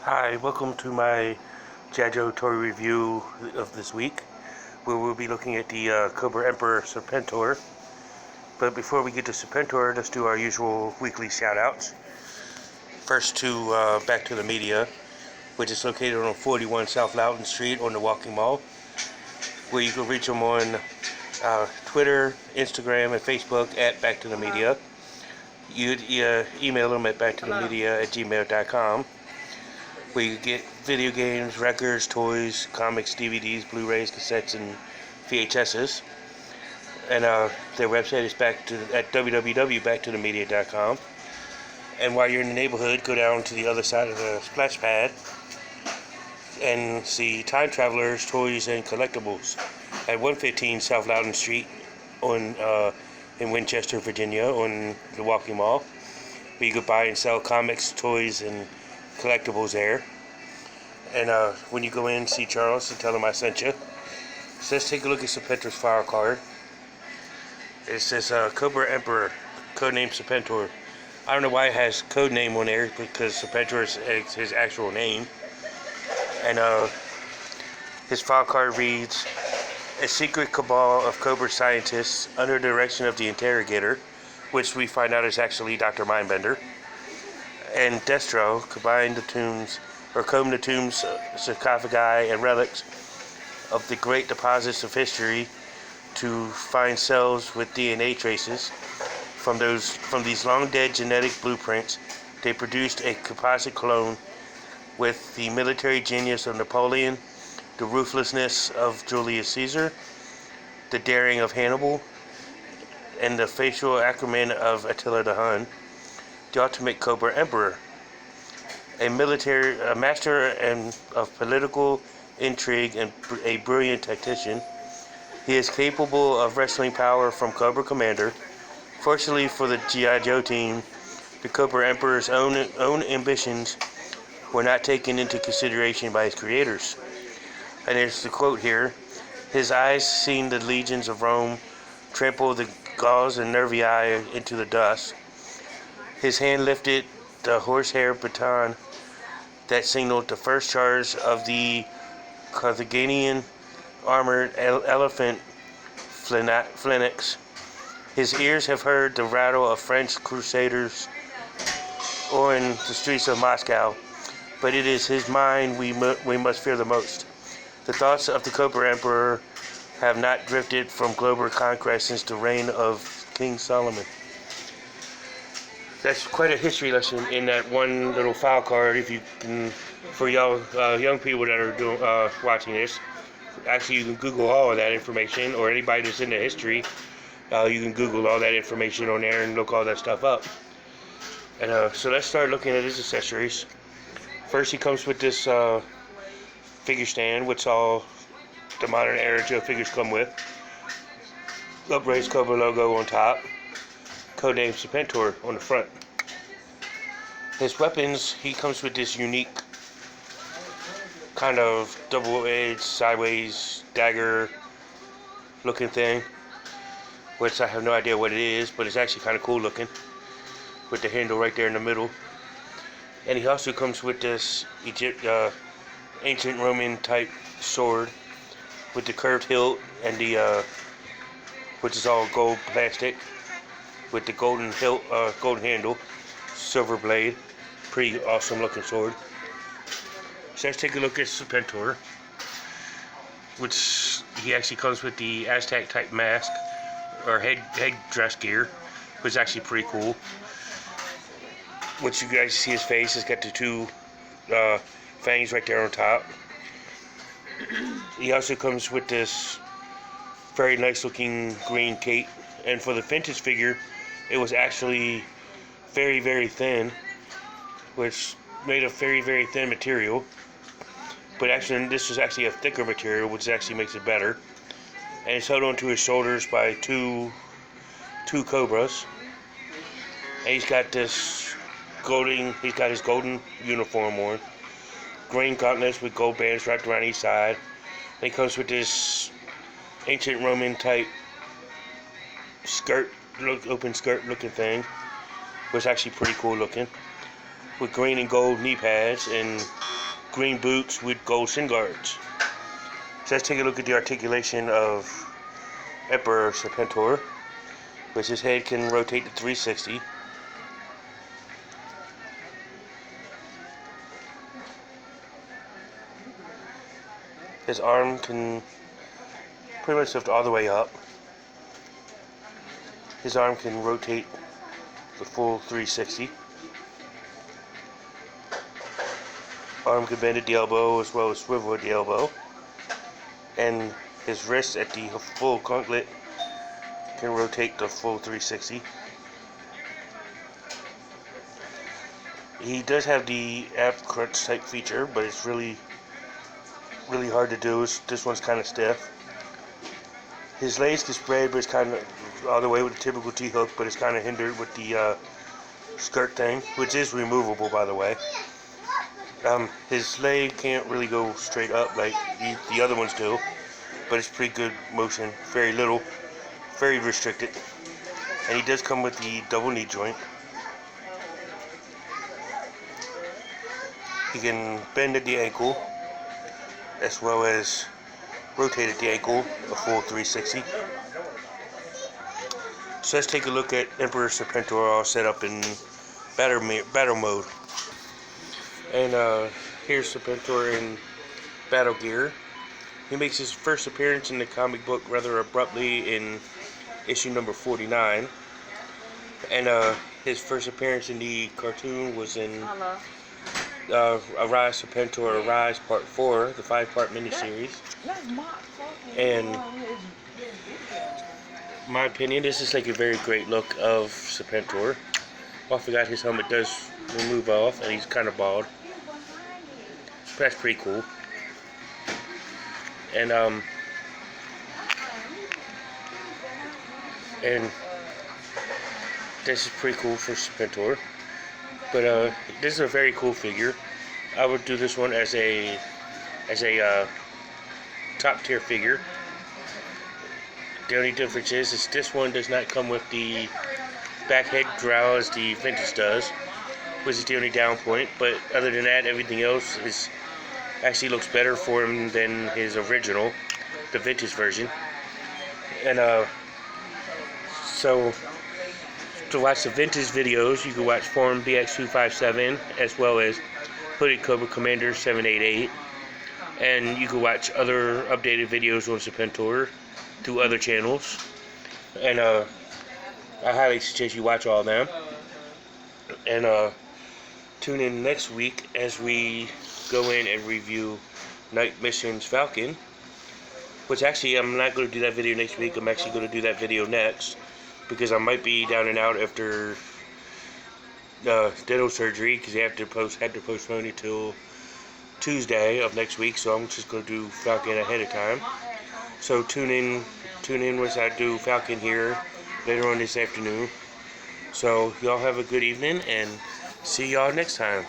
Hi, welcome to my Jajo toy review of this week, where we'll be looking at the Cobra Emperor Serpentor. But before we get to Serpentor, let's do our usual weekly shout-outs. First to Back to the Media, which is located on 41 South Loudoun Street on the Walking Mall, where you can reach them on Twitter, Instagram, and Facebook at Back to the Media. You email them at backtothemedia@gmail.com. where you get video games, records, toys, comics, DVDs, Blu-rays, cassettes, and VHSs. And their website is at www.backtothemedia.com. And while you're in the neighborhood, go down to the other side of the splash pad and see Time Travelers, Toys, and Collectibles at 115 South Loudoun Street in Winchester, Virginia, on the Walking Mall, where you could buy and sell comics, toys, and collectibles there. And when you go in, see Charles and tell him I sent you. So let's take a look at Serpentor's file card. It says Cobra Emperor, codename Serpentor. I don't know why it has codename on there, because Serpentor is his actual name. And his file card reads, a secret cabal of Cobra scientists under the direction of the Interrogator, which we find out is actually Dr. Mindbender, and Destro comb the tombs, sarcophagi, and relics of the great deposits of history to find cells with DNA traces. From these long-dead genetic blueprints, they produced a composite clone with the military genius of Napoleon, the ruthlessness of Julius Caesar, the daring of Hannibal, and the facial acumen of Attila the Hun. The ultimate Cobra Emperor, a master of political intrigue and a brilliant tactician. He is capable of wresting power from Cobra Commander. Fortunately for the G.I. Joe team, the Cobra Emperor's own ambitions were not taken into consideration by his creators. And there's the quote here: his eyes seen the legions of Rome trample the Gauls and Nervii into the dust. His hand lifted the horsehair baton that signaled the first charge of the Carthaginian armored elephant phalanx. His ears have heard the rattle of French crusaders or in the streets of Moscow, but it is his mind we must fear the most. The thoughts of the Cobra Emperor have not drifted from global conquest since the reign of King Solomon. That's quite a history lesson in that one little file card. If you can, for y'all young people that are watching this, actually you can Google all of that information, or anybody that's into history, you can Google all that information on there and look all that stuff up. And so let's start looking at his accessories. First, he comes with this figure stand, which all the modern era Joe figures come with. Upraised Cobra logo on top. Codename Serpentor on the front. His weapons, he comes with this unique kind of double-edged, sideways dagger looking thing, which I have no idea what it is, but it's actually kind of cool looking, with the handle right there in the middle. And he also comes with this ancient Roman type sword with the curved hilt and which is all gold plastic, with the golden hilt, golden handle, silver blade. Pretty awesome looking sword. So let's take a look at Serpentor, which he actually comes with the Aztec type mask or head dress gear, which is actually pretty cool. Which you guys see his face has got the two fangs right there on top. He also comes with this very nice looking green cape, and for the vintage figure, it was actually very, very thin, which made a very, very thin material. But actually, this is actually a thicker material, which actually makes it better. And it's held onto his shoulders by two cobras. And he's got his golden uniform on. Green gauntlets with gold bands wrapped around each side. And he comes with this ancient Roman type open skirt looking thing, was actually pretty cool looking, with green and gold knee pads and green boots with gold shin guards. So let's take a look at the articulation of Emperor Serpentor, which his head can rotate to 360. His arm can pretty much lift all the way up. His arm can rotate the full 360. Arm can bend at the elbow as well as swivel at the elbow. And his wrist at the full gauntlet can rotate the full 360. He does have the ab crunch type feature, but it's really hard to do. This one's kind of stiff. His legs can spread, but it's kind of all the way with the typical T-hook, but it's kind of hindered with the skirt thing, which is removable, by the way. His leg can't really go straight up like the other ones do, but it's pretty good motion. Very little, very restricted. And he does come with the double knee joint. He can bend at the ankle, as well as rotate at the ankle, a full 360. So let's take a look at Emperor Serpentor all set up in battle mode. And here's Serpentor in battle gear. He makes his first appearance in the comic book rather abruptly in issue number 49. And his first appearance in the cartoon was in Arise Serpentor Arise Part 4, the 5-part miniseries. And in my opinion, this is like a very great look of Serpentor. Oh, I forgot his helmet does remove off, and he's kind of bald. But that's pretty cool. And this is pretty cool for Serpentor. But this is a very cool figure. I would do this one as a top tier figure. The only difference is this one does not come with the back head growl as the vintage does, which is the only down point. But other than that, everything else actually looks better for him than his original, the vintage version. And so to watch the vintage videos, you can watch Forum BX257 as well as Hooded Cobra Commander 788, and you can watch other updated videos on Serpentor through other channels. And I highly suggest you watch all of them. And tune in next week as we go in and review Night Missions Falcon, which actually I'm not going to do that video next week. I'm actually going to do that video next, because I might be down and out after dental surgery, because they had to postpone it till Tuesday of next week. So I'm just going to do Falcon ahead of time. So tune in once I do Falcon here later on this afternoon. So y'all have a good evening, and see y'all next time.